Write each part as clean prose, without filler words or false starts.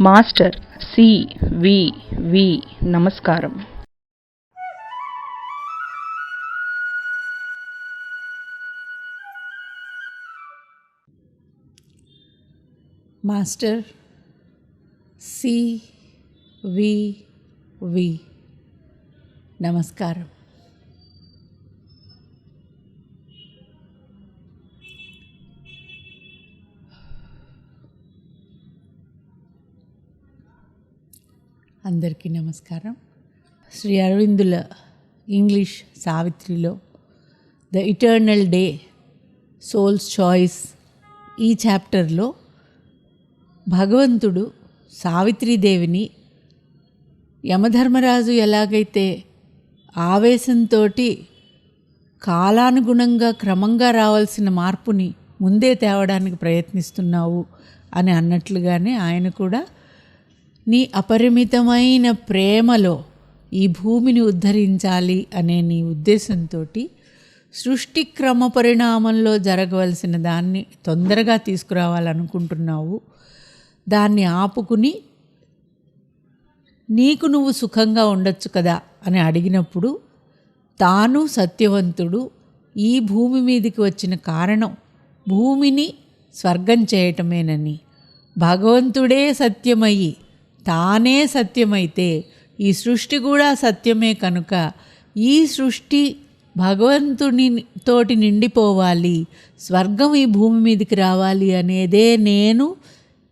Master CVV. నమస్కారం. Master CVV. నమస్కారం. అందరికీ నమస్కారం. శ్రీ అరవిందుల ఇంగ్లీష్ సావిత్రిలో the eternal day, soul's choice ఈ చాప్టర్లో భగవంతుడు సావిత్రీదేవిని యమధర్మరాజు ఎలాగైతే ఆవేశంతో కాలానుగుణంగా క్రమంగా రావాల్సిన మార్పుని ముందే తేవడానికి ప్రయత్నిస్తున్నావు అని అన్నట్లుగానే ఆయన కూడా నీ అపరిమితమైన ప్రేమలో ఈ భూమిని ఉద్ధరించాలి అనే నీ ఉద్దేశంతో సృష్టి క్రమ పరిణామంలో జరగవలసిన దాన్ని తొందరగా తీసుకురావాలనుకుంటున్నావు. దాన్ని ఆపుకుని నీకు నువ్వు సుఖంగా ఉండొచ్చు కదా అని అడిగినప్పుడు తాను సత్యవంతుడు ఈ భూమి మీదకి వచ్చిన కారణం భూమిని స్వర్గం చేయటమేనని, భగవంతుడే సత్యమయ్యి తానే సత్యమైతే ఈ సృష్టి కూడా సత్యమే కనుక ఈ సృష్టి భగవంతుని తోటి నిండిపోవాలి, స్వర్గం ఈ భూమి మీదకి రావాలి అనేదే నేను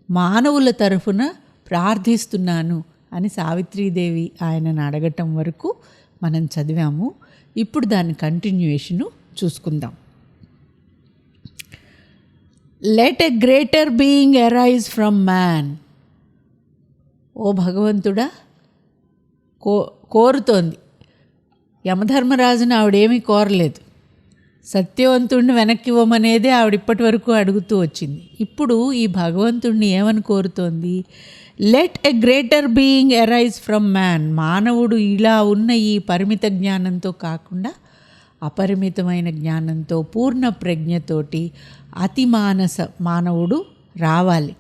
మానవుల తరఫున ప్రార్థిస్తున్నాను అని సావిత్రీదేవి ఆయనను అడగటం వరకు మనం చదివాము. ఇప్పుడు దాని కంటిన్యూయేషను చూసుకుందాం. Let a greater being arise from man. ఓ భగవంతుడా, కోరుతోంది. యమధర్మరాజుని ఆవిడేమీ కోరలేదు. సత్యవంతుడిని వెనక్కి ఇవ్వమనేదే ఆవిడ ఇప్పటి వరకు అడుగుతూ వచ్చింది. ఇప్పుడు ఈ భగవంతుడిని ఏమని కోరుతోంది? Let a greater being arise from man. మానవుడు ఇలా ఉన్న ఈ పరిమిత జ్ఞానంతో కాకుండా అపరిమితమైన జ్ఞానంతో పూర్ణ ప్రజ్ఞతోటి అతి మానవుడు రావాలి.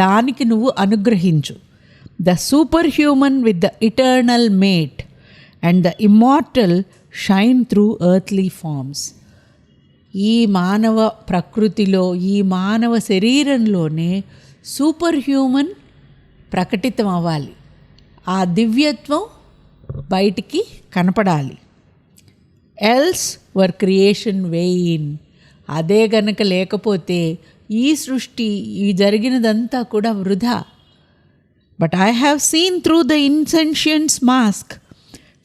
దానికి నువ్వు అనుగ్రహించు. The super human with the eternal mate and the immortal shine through earthly forms. ఈ మానవ ప్రకృతిలో, ఈ మానవ శరీరంలోనే సూపర్ హ్యూమన్ ప్రకటితం అవ్వాలి. ఆ దివ్యత్వం బయటికి కనపడాలి. Else were creation vain. అదే గనక లేకపోతే ఈ సృష్టి, ఈ జరిగినదంతా కూడా వృధా. But I have seen through the insentience mask,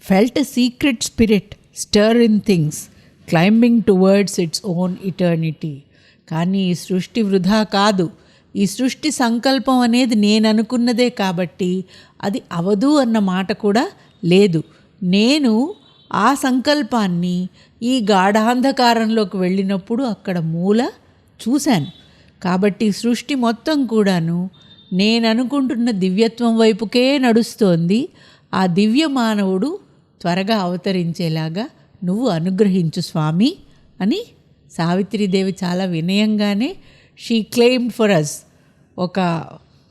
felt a secret spirit stir in things, climbing towards its own eternity. కానీ ఈ సృష్టి వృధా కాదు. ఈ సృష్టి సంకల్పం అనేది నేను అనుకున్నదే కాబట్టి అది అవదు అన్న మాట కూడా లేదు. నేను ఆ సంకల్పాన్ని ఈ గాఢాంధకారంలోకి వెళ్ళినప్పుడు అక్కడ మూల చూశాను. కాబట్టి సృష్టి మొత్తం కూడాను నేను అనుకుంటున్న దివ్యత్వం వైపుకే నడుస్తోంది. ఆ దివ్య మానవుడు త్వరగా అవతరించేలాగా నువ్వు అనుగ్రహించు స్వామి అని సావిత్రీదేవి చాలా వినయంగానే షీ క్లెయిమ్డ్ ఫర్ అస్. ఒక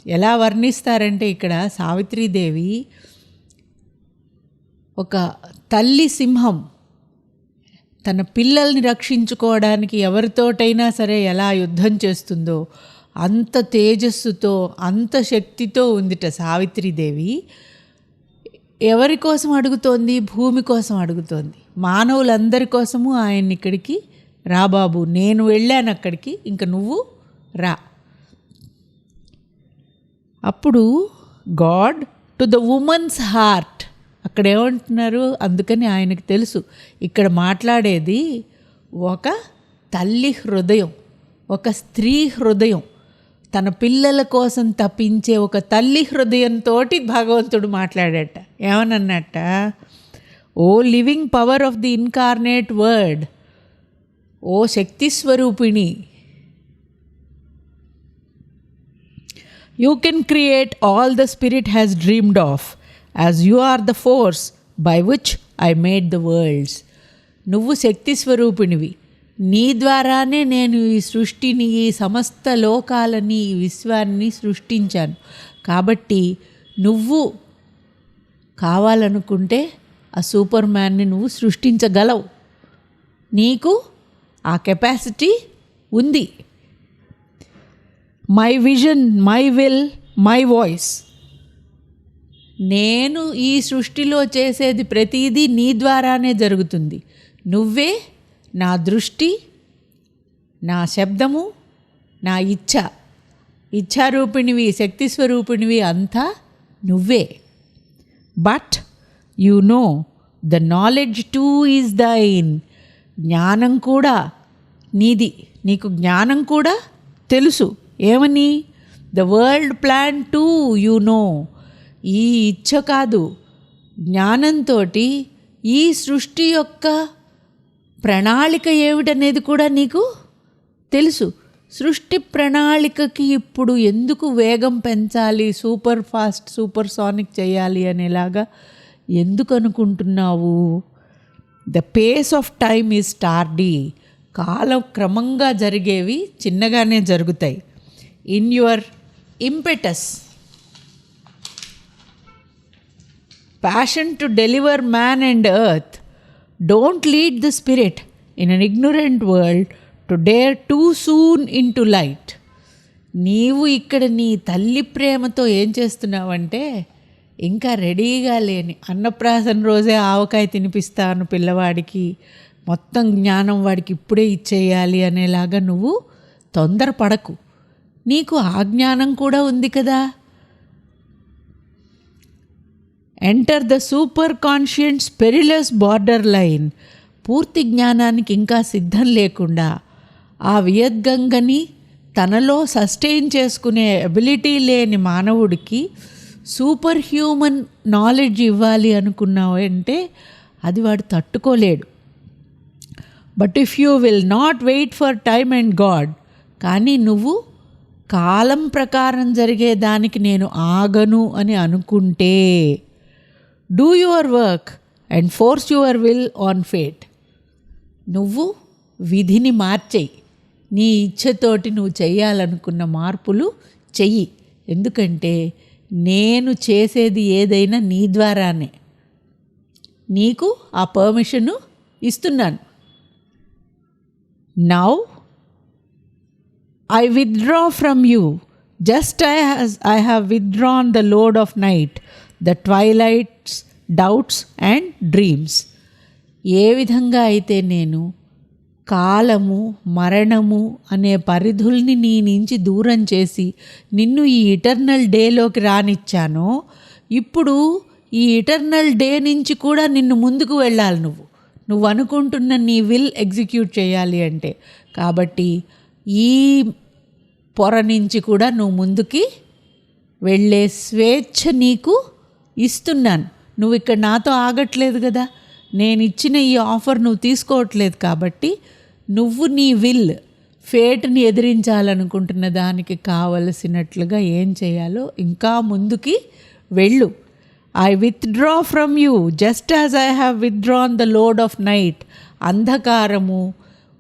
ఎలా వర్ణిస్తారంటే ఇక్కడ సావిత్రీదేవి ఒక తల్లి సింహం తన పిల్లల్ని రక్షించుకోవడానికి ఎవరితోటైనా సరే ఎలా యుద్ధం చేస్తుందో అంత తేజస్సుతో, అంత శక్తితో ఉందిట సావిత్రీదేవి. ఎవరి కోసం అడుగుతోంది? భూమి కోసం అడుగుతోంది. మానవులందరి కోసము ఆయన్ని ఇక్కడికి రా బాబు, నేను వెళ్ళాను అక్కడికి, ఇంక నువ్వు రా. అప్పుడు God to the women's heart. అక్కడ ఏమంటున్నారు? అందుకని ఆయనకు తెలుసు ఇక్కడ మాట్లాడేది ఒక తల్లి హృదయం, ఒక స్త్రీ హృదయం, తన పిల్లల కోసం తప్పించే ఒక తల్లి హృదయంతో భగవంతుడు మాట్లాడట. ఏమనన్నట్ట? O living power of the incarnate word, ఓ శక్తి స్వరూపిణి, you can create all the spirit has dreamed of, as you are the force by which I made the worlds. నువ్వు శక్తి స్వరూపిణివి, నీ ద్వారానే నేను ఈ సృష్టిని, ఈ సమస్త లోకాలని, ఈ విశ్వాన్ని సృష్టించాను. కాబట్టి నువ్వు కావాలనుకుంటే ఆ సూపర్ మ్యాన్ని నువ్వు సృష్టించగలవు. నీకు ఆ కెపాసిటీ ఉంది. My vision, my will, my voice. నేను ఈ సృష్టిలో చేసేది ప్రతిదీ నీ ద్వారానే జరుగుతుంది. నువ్వే నా దృష్టి, నా శబ్దము, నా ఇచ్ఛారూపిణివి, శక్తి స్వరూపిణివి అంతా నువ్వే. But you know the knowledge two is దైన్. జ్ఞానం కూడా నీది. నీకు జ్ఞానం కూడా తెలుసు. ఏమని? The world plan two you know. ఈ ఇచ్ఛ కాదు, జ్ఞానంతో ఈ సృష్టి యొక్క ప్రణాళిక ఏమిటనేది కూడా నీకు తెలుసు. సృష్టి ప్రణాళికకి ఇప్పుడు ఎందుకు వేగం పెంచాలి, సూపర్ ఫాస్ట్, సూపర్ సానిక్ చేయాలి అనేలాగా ఎందుకు అనుకుంటున్నావు? The pace of time is tardy. కాలం క్రమంగా జరిగేవి చిన్నగానే జరుగుతాయి. In your impetus, passion to deliver man and earth, don't lead the spirit in an ignorant world to dare too soon into light. నీవు ఇక్కడ నీ తల్లి ప్రేమతో ఏం చేస్తున్నావంటే, ఇంకా రెడీగా లేని అన్నప్రాసన రోజే ఆవకాయ తినిపిస్తాను పిల్లవాడికి, మొత్తం జ్ఞానం వాడికి ఇప్పుడే ఇచ్చేయాలి అనేలాగా నువ్వు తొందరపడకు. నీకు ఆ జ్ఞానం కూడా ఉంది కదా. Enter the super conscience perilous border line. పూర్తి జ్ఞానానికి ఇంకా సిద్ధం లేకుండా ఆ వియద్గంగని తనలో సస్టైన్ చేసుకునే ఎబిలిటీ లేని మానవుడికి సూపర్ హ్యూమన్ నాలెడ్జ్ ఇవ్వాలి అనుకున్నావు అంటే అది వాడు తట్టుకోలేడు. But if you will not wait for time and God, కానీ నువ్వు కాలం ప్రకారం జరిగేదానికి నేను ఆగను అని అనుకుంటే, do your work and force your will on fate. నువ్వు విధిని మార్చేయి. నీ ఇచ్ఛతోటి నువ్వు చెయ్యాలనుకున్న మార్పులు చెయ్యి. ఎందుకంటే నేను చేసేది ఏదైనా నీ ద్వారానే. నీకు ఆ పర్మిషను ఇస్తున్నాను. Now I withdraw from you, just as I have withdrawn the load of night, the twilight's doubts and dreams. ఏ విధంగా అయితే నేను కాలము, మరణము అనే పరిధుల్ని నీ నుంచి దూరం చేసి నిన్ను ఈ ఇటర్నల్ డేలోకి రానిచ్చానో, ఇప్పుడు ఈ ఇటర్నల్ డే నుంచి కూడా నిన్ను ముందుకు వెళ్ళాలి. నువ్వు అనుకుంటున్న నీ విల్ ఎగ్జిక్యూట్ చేయాలి అంటే. కాబట్టి ఈ పొర నుంచి కూడా నువ్వు ముందుకి వెళ్ళే స్వేచ్ఛ నీకు ఇస్తున్నాను. నువ్వు ఇక్కడ నాతో ఆగట్లేదు కదా, నేను ఇచ్చిన ఈ ఆఫర్ నువ్వు తీసుకోవట్లేదు. కాబట్టి నువ్వు నీ విల్, ఫేట్ని ఎదిరించాలనుకుంటున్న దానికి కావలసినట్లుగా ఏం చేయాలో ఇంకా ముందుకి వెళ్ళు. I withdraw from you just as I have withdrawn the load of night. అంధకారము,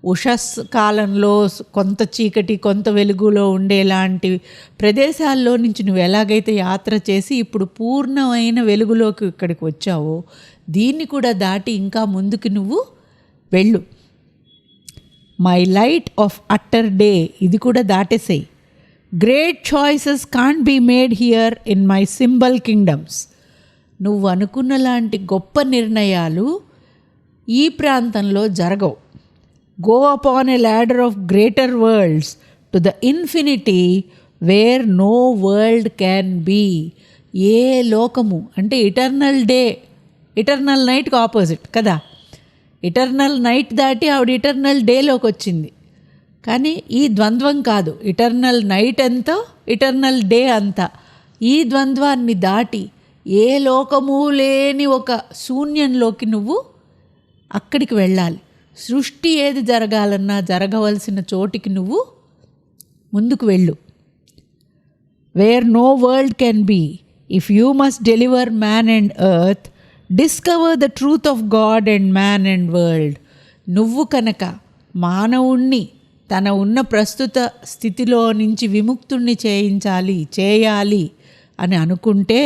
ఉషస్ కాలంలో కొంత చీకటి కొంత వెలుగులో ఉండేలాంటి ప్రదేశాల్లో నుంచి నువ్వు ఎలాగైతే యాత్ర చేసి ఇప్పుడు పూర్ణమైన వెలుగులోకి ఇక్కడికి వచ్చావో, దీన్ని కూడా దాటి ఇంకా ముందుకు నువ్వు వెళ్ళు. My light of utter day, ఇది కూడా దాటేసేయి. Great choices can't be made here in my symbol kingdoms. నువ్వు అనుకున్న లాంటి గొప్ప నిర్ణయాలు ఈ ప్రాంతంలో జరగవు. Go upon a ladder of greater worlds to the infinity where no world can be. ఏ లోకము అంటే ఇటర్నల్ డే, ఇటర్నల్ నైట్కి ఆపోజిట్ కదా. ఇటర్నల్ నైట్ దాటి ఆవిడ ఇటర్నల్ డేలోకి వచ్చింది. కానీ ఈ ద్వంద్వం కాదు. ఇటర్నల్ నైట్ ఎంతో ఇటర్నల్ డే అంతా. ఈ ద్వంద్వాన్ని దాటి ఏ లోకము లేని ఒక శూన్యంలోకి నువ్వు అక్కడికి వెళ్ళాలి. సృష్టి ఏది జరగాలన్నా జరగవలసిన చోటికి నువ్వు ముందుకు వెళ్ళు. Where no world can be, if you must deliver man and earth, discover the truth of God and man and world. నువ్వు కనుక మానవుణ్ణి తన ఉన్న ప్రస్తుత స్థితిలో నుంచి విముక్తుణ్ణి చేయాలి అని అనుకుంటే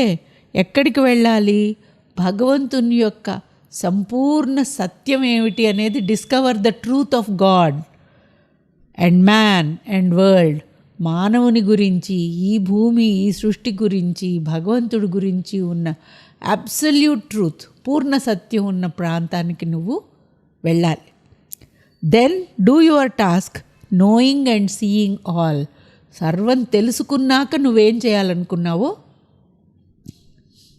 ఎక్కడికి వెళ్ళాలి? భగవంతుని యొక్క సంపూర్ణ సత్యం ఏమిటి అనేది discover the truth of God and man and world. మానవుని గురించి, ఈ భూమి, ఈ సృష్టి గురించి, భగవంతుడి గురించి ఉన్న అబ్సల్యూట్ ట్రూత్, పూర్ణ సత్యం ఉన్న ప్రాంతానికి నువ్వు వెళ్ళాలి. Then do your task knowing and seeing all. సర్వం తెలుసుకున్నాక నువ్వేం చేయాలనుకున్నావో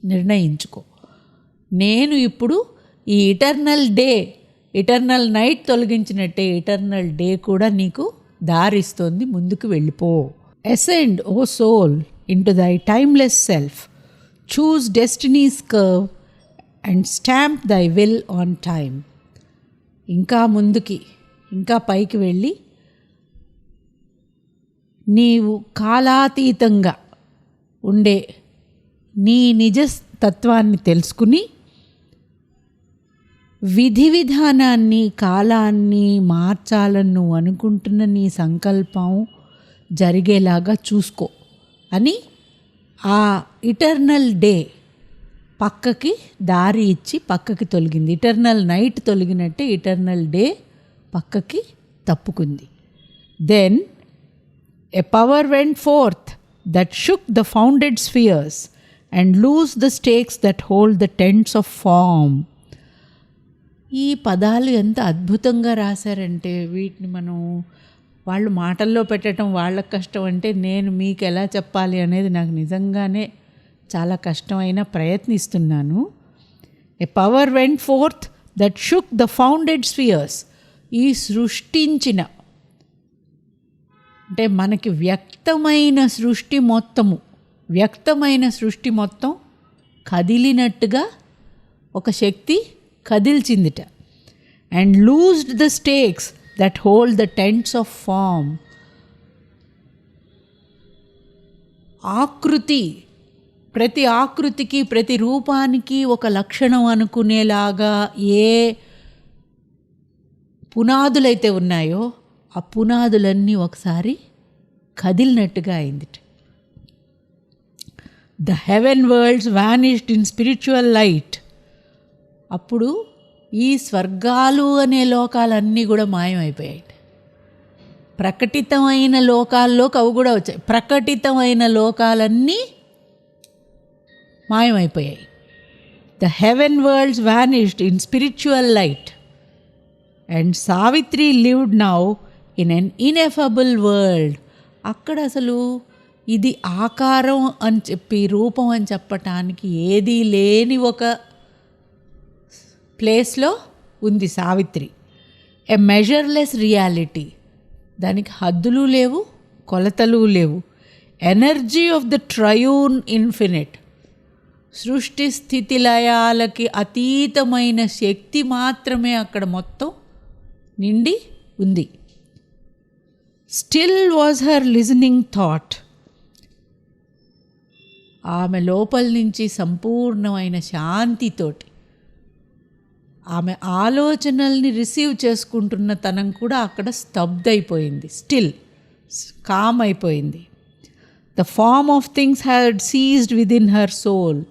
నిర్ణయించుకో. నేను ఇప్పుడు ఈ ఇటర్నల్ నైట్ తొలగించినట్టే ఇటర్నల్ డే కూడా నీకు దారిస్తోంది, ముందుకు వెళ్ళిపో. Ascend O soul into thy timeless self, choose destiny's curve and stamp thy will on time. ఇంకా ముందుకి, ఇంకా పైకి వెళ్ళి నీవు కాలాతీతంగా ఉండే నీ నిజ తత్వాన్ని తెలుసుకుని విధి విధానాన్ని, కాలాన్ని మార్చాలని నువ్వు అనుకుంటున్న నీ సంకల్పం జరిగేలాగా చూసుకో అని ఆ ఇటర్నల్ డే పక్కకి దారి ఇచ్చి పక్కకి తొలగింది. ఇటర్నల్ నైట్ తొలగినట్టే ఇటర్నల్ డే పక్కకి తప్పుకుంది. Then a power went forth that shook the founded spheres and loose the stakes that hold the tents of form. ఈ పదాలు ఎంత అద్భుతంగా రాశారంటే వీటిని మనం వాళ్ళు మాటల్లో పెట్టడం వాళ్ళకి కష్టం అంటే నేను మీకు ఎలా చెప్పాలి అనేది నాకు నిజంగానే చాలా కష్టమైన ప్రయత్నిస్తున్నాను. A power went forth that shook the founded spheres. ఈ సృష్టించిన అంటే మనకి వ్యక్తమైన సృష్టి మొత్తం కదిలినట్టుగా ఒక శక్తి కదిల్చిందిట. And loosed the stakes that hold the tents of form. ప్రతి ఆకృతికి, ప్రతి రూపానికి ఒక లక్షణం అనుకునేలాగా ఏ పునాదులైతే ఉన్నాయో ఆ పునాదులన్నీ ఒకసారి కదిలినట్టుగా అయిందిట. The heaven worlds vanished in spiritual light. అప్పుడు ఈ స్వర్గాలు అనే లోకాలన్నీ కూడా మాయమైపోయాయి. ప్రకటితమైన లోకాల్లోకి అవి కూడా వచ్చాయి. ప్రకటితమైన లోకాలన్నీ మాయమైపోయాయి. The heaven worlds vanished in spiritual light and Savitri lived now in an ineffable world. అక్కడ అసలు ఇది ఆకారం అని చెప్పి, రూపం అని చెప్పటానికి ఏదీ లేని ఒక ప్లేస్లో ఉంది సావిత్రి. ఎ మెజర్లెస్ రియాలిటీ. దానికి హద్దులు లేవు, కొలతలు లేవు. Energy of the triune infinite. సృష్టి స్థితి లయాలకి అతీతమైన శక్తి మాత్రమే అక్కడ మొత్తం నిండి ఉంది. Still was her listening thought. ఆమె లోపల నుంచి సంపూర్ణమైన శాంతితోటి ఆమె ఆలోచనల్ని రిసీవ్ చేసుకుంటున్న తనం కూడా అక్కడ స్తబ్దైపోయింది. స్టిల్ కామ్ అయిపోయింది. The form of things had ceased within her soul.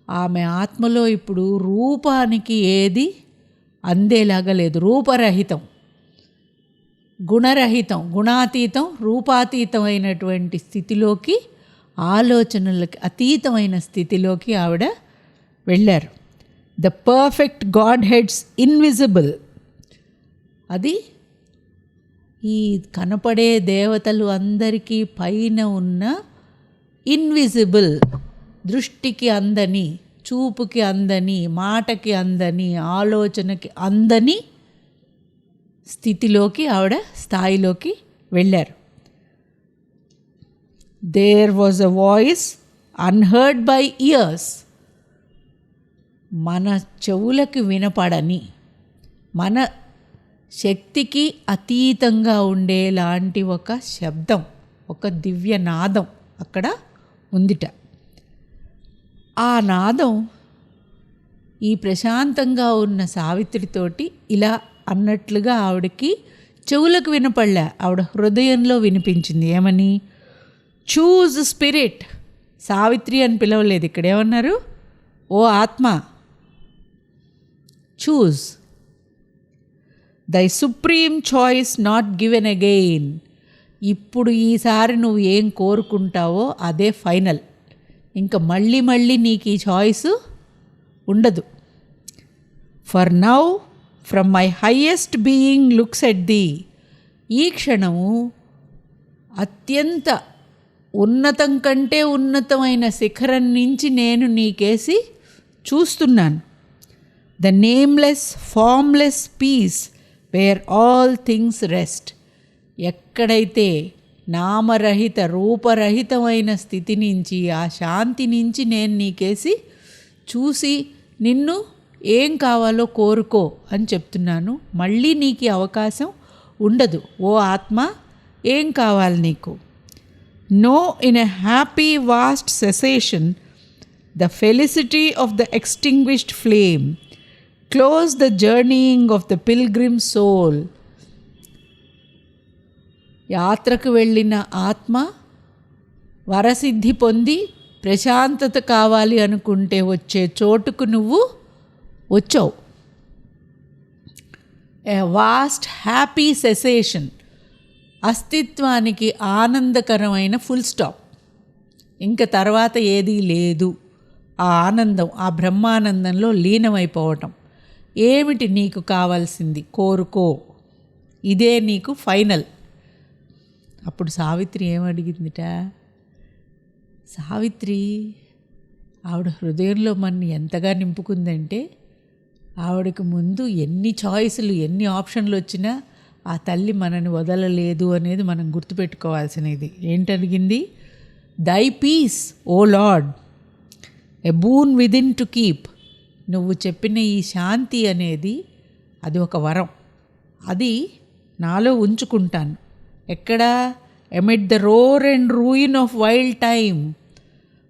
ఆమె ఆత్మలో ఇప్పుడు రూపానికి ఏది అందేలాగా లేదు. రూపరహితం, గుణరహితం, గుణాతీతం, రూపాతీతమైనటువంటి స్థితిలోకి, ఆలోచనలకి అతీతమైన స్థితిలోకి ఆవిడ వెళ్ళారు. The perfect God heads invisible. అది ఈ కనపడే దేవతలు అందరికీ పైన ఉన్న ఇన్విజిబుల్, దృష్టికి అందని, చూపుకి అందని, మాటకి అందని, ఆలోచనకి అందని స్థాయిలోకి వెళ్ళారు. There was a voice unheard by ears. మన చెవులకి వినపడని, మన శక్తికి అతీతంగా ఉండేలాంటి ఒక శబ్దం, ఒక దివ్య నాదం అక్కడ ఉందిట. ఆ నాదం ఈ ప్రశాంతంగా ఉన్న సావిత్రితోటి ఇలా అన్నట్లుగా ఆవిడకి చెవులకు వినపడలే, ఆవిడ హృదయంలో వినిపించింది. ఏమని? Choose spirit. సావిత్రి అని పిలవలేదు, ఇక్కడ ఏమన్నారు? ఓ ఆత్మ, చూజ్ దై supreme choice not given again. ఇప్పుడు ఈసారి నువ్వు ఏం కోరుకుంటావో అదే ఫైనల్. ఇంకా మళ్ళీ మళ్ళీ నీకు ఈ చాయిస్ ఉండదు. For now from my highest being looks at the. ఈ క్షణము అత్యంత ఉన్నతం కంటే ఉన్నతమైన శిఖరం నుంచి నేను నీకేసి చూస్తున్నాను. The nameless formless peace where all things rest. ఎక్కడైతే నామరహిత రూపరహితమైన స్థితి నుంచి, ఆ శాంతి నుంచి నేను నీకేసి చూసి నిన్ను ఏం కావాలో కోరుకో అని చెప్తున్నాను. మళ్ళీ నీకు అవకాశం ఉండదు. ఓ ఆత్మ, ఏం కావాలి నీకు? No in a happy vast cessation the felicity of the extinguished flame. Close the journeying of the pilgrim soul. యాత్రకు వెళ్ళిన ఆత్మ వరసిద్ధి పొంది ప్రశాంతత కావాలి అనుకుంటే వచ్చే చోటుకు నువ్వు వచ్చావు. ఏ వాస్ట్ హ్యాపీ సెసేషన్, అస్తిత్వానికి ఆనందకరమైన ఫుల్ స్టాప్. ఇంక తర్వాత ఏదీ లేదు. ఆ ఆనందం, ఆ బ్రహ్మానందంలో లీనమైపోవటం. ఏమిటి నీకు కావాల్సింది? కోరుకో, ఇదే నీకు ఫైనల్. అప్పుడు సావిత్రి ఏమడిగిందిట? సావిత్రి ఆవిడ హృదయంలో మన ఎంతగా నింపుకుందంటే, ఆవిడకి ముందు ఎన్ని చాయిస్లు, ఎన్ని ఆప్షన్లు వచ్చినా ఆ తల్లి మనని వదలలేదు అనేది మనం గుర్తుపెట్టుకోవాల్సినది. ఏంటడిగింది? Thy peace O Lord, a boon within to keep. నువ్వు చెప్పిన ఈ శాంతి అనేది అది ఒక వరం. అది నాలో ఉంచుకుంటాను. ఎక్కడ? Amid the roar and ruin of wild time.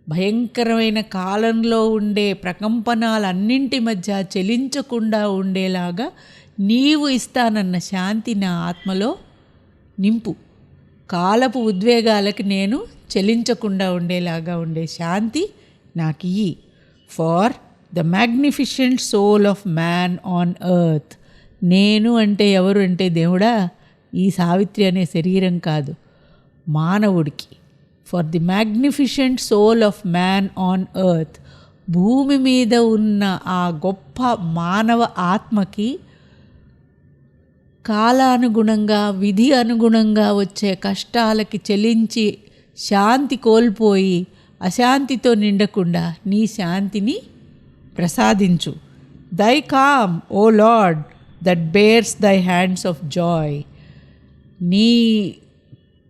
భయంకరమైన కాలంలో ఉండే ప్రకంపనాలన్నింటి మధ్య చలించకుండా ఉండేలాగా నీవు ఇస్తానన్న శాంతి నా ఆత్మలో నింపు. కాలపు ఉద్వేగాలకి నేను చలించకుండా ఉండేలాగా ఉండే శాంతి నాకు ఇయ్యి. For the magnificent soul of man on earth. నేను అంటే ఎవరు అంటే దేవుడా, ఈ సావిత్రి అనే శరీరం కాదు, మానవుడికి. For the magnificent soul of man on earth. భూమి మీద ఉన్న ఆ గొప్ప మానవ ఆత్మకి కాలానుగుణంగా, విధి అనుగుణంగా వచ్చే కష్టాలకి చెలించి శాంతి కోల్పోయి అశాంతితో నిండకుండా నీ శాంతిని ప్రసాదించు. Thy calm O Lord that bears thy hands of joy. నీ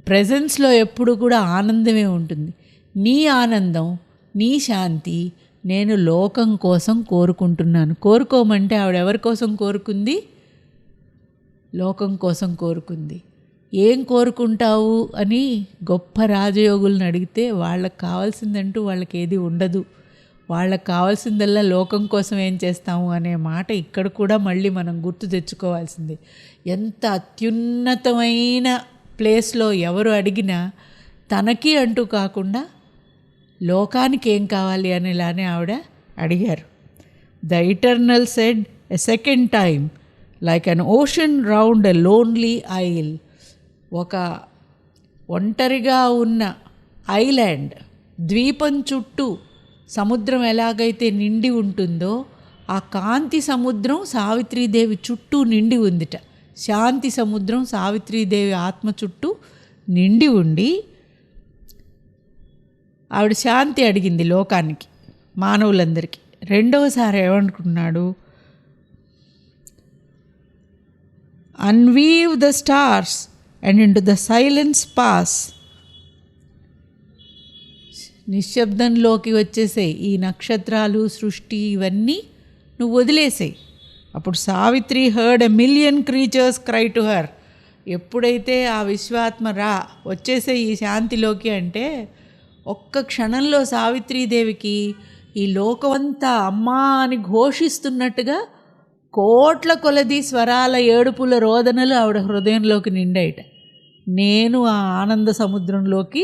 ప్రెజెన్స్లో ఎప్పుడు కూడా ఆనందమే ఉంటుంది. నీ ఆనందం, నీ శాంతి నేను లోకం కోసం కోరుకుంటున్నాను. కోరుకోమంటే ఆవిడ ఎవరి కోసం కోరుకుంది? లోకం కోసం కోరుకుంది. ఏం కోరుకుంటావు అని గొప్ప రాజయోగులను అడిగితే వాళ్ళకి కావాల్సిందంటూ వాళ్ళకి ఏది ఉండదు. వాళ్ళకి కావాల్సిందల్లా లోకం కోసం ఏం చేస్తాము అనే మాట ఇక్కడ కూడా మళ్ళీ మనం గుర్తు తెచ్చుకోవాల్సింది. ఎంత అత్యున్నతమైన ప్లేస్లో ఎవరు అడిగినా తనకి అంటూ కాకుండా లోకానికి ఏం కావాలి అనేలానే ఆవిడ అడిగారు. The eternal said a second time like an ocean round a lonely I'll. ఒక ఒంటరిగా ఉన్న ఐలాండ్, ద్వీపం చుట్టూ సముద్రం ఎలాగైతే నిండి ఉంటుందో ఆ కాంతి సముద్రం సావిత్రీదేవి చుట్టూ నిండి ఉందిట. శాంతి సముద్రం సావిత్రీదేవి ఆత్మ చుట్టూ నిండి ఉండి ఆవిడ శాంతి అడిగింది లోకానికి, మానవులందరికీ. రెండవసారి ఏమనుకున్నాడు? Unweave the stars and into the silence pass. నిశ్శబ్దంలోకి వచ్చేసేయి. ఈ నక్షత్రాలు, సృష్టి ఇవన్నీ నువ్వు వదిలేసేయి. అప్పుడు Savitri heard a million creatures cry to her. ఎప్పుడైతే ఆ విశ్వాత్మ వచ్చేసే ఈ శాంతిలోకి అంటే ఒక్క క్షణంలో సావిత్రీదేవికి ఈ లోకమంతా అమ్మా అని ఘోషిస్తున్నట్టుగా కోట్ల కొలది స్వరాల ఏడుపుల రోదనలు ఆవిడ హృదయంలోకి నిండాయిట. నేను ఆ ఆనంద సముద్రంలోకి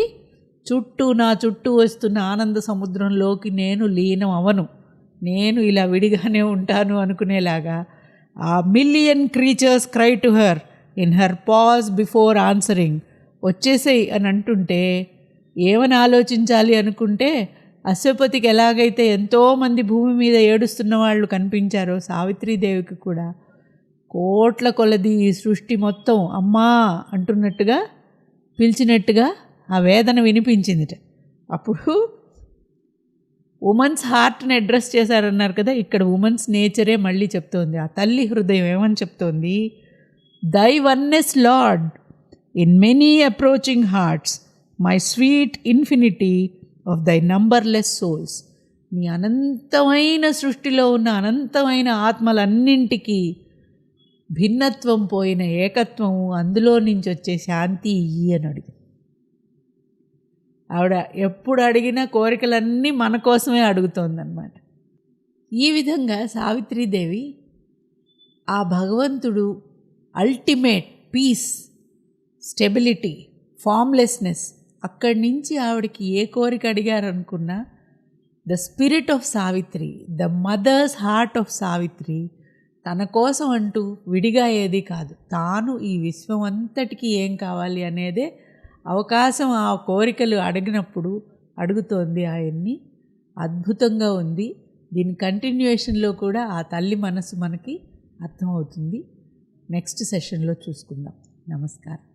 నా చుట్టూ వస్తున్న ఆనంద సముద్రంలోకి నేను లీనం అవను, నేను ఇలా విడిగానే ఉంటాను అనుకునేలాగా ఆ million creatures cry to her in her pause before answering, వచ్చేసేయి అని అంటుంటే ఏమని ఆలోచించాలి అనుకుంటే, అశ్వపతికి ఎలాగైతే ఎంతోమంది భూమి మీద ఏడుస్తున్న వాళ్ళు కనిపించారో సావిత్రీదేవికి కూడా కోట్ల కొలది ఈ సృష్టి మొత్తం అమ్మా అంటున్నట్టుగా పిలిచినట్టుగా ఆ వేదన వినిపించిందిట. అప్పుడు ఉమెన్స్ హార్ట్ని అడ్రస్ చేశారన్నారు కదా, ఇక్కడ ఉమెన్స్ నేచరే మళ్ళీ చెప్తోంది. ఆ తల్లి హృదయం ఏమని చెప్తోంది? దై oneness lord in many approaching hearts, my sweet infinity of దై నంబర్లెస్ సోల్స్. నీ అనంతమైన సృష్టిలో ఉన్న అనంతమైన ఆత్మలన్నింటికీ భిన్నత్వం పోయిన ఏకత్వము, అందులో నుంచి వచ్చే శాంతి ఇయ్యి అని అడిగింది. ఆవిడ ఎప్పుడు అడిగిన కోరికలన్నీ మన కోసమే అడుగుతోందన్నమాట. ఈ విధంగా సావిత్రీదేవి ఆ భగవంతుడు అల్టిమేట్ పీస్, స్టెబిలిటీ, ఫామ్లెస్నెస్, అక్కడి నుంచి ఆవిడకి ఏ కోరిక అడిగారనుకున్నా the spirit of Savitri, the mother's heart of Savitri తన కోసం అంటూ విడిగా ఏది కాదు, తాను ఈ విశ్వం అంతటికీ ఏం కావాలి అనేదే అవకాశం ఆ కోరికలు అడిగినప్పుడు అడుగుతోంది ఆయన్ని. అద్భుతంగా ఉంది. దీని కంటిన్యూయేషన్లో కూడా ఆ తల్లి మనసు మనకి అర్థమవుతుంది. నెక్స్ట్ సెషన్లో చూసుకుందాం. నమస్కారం.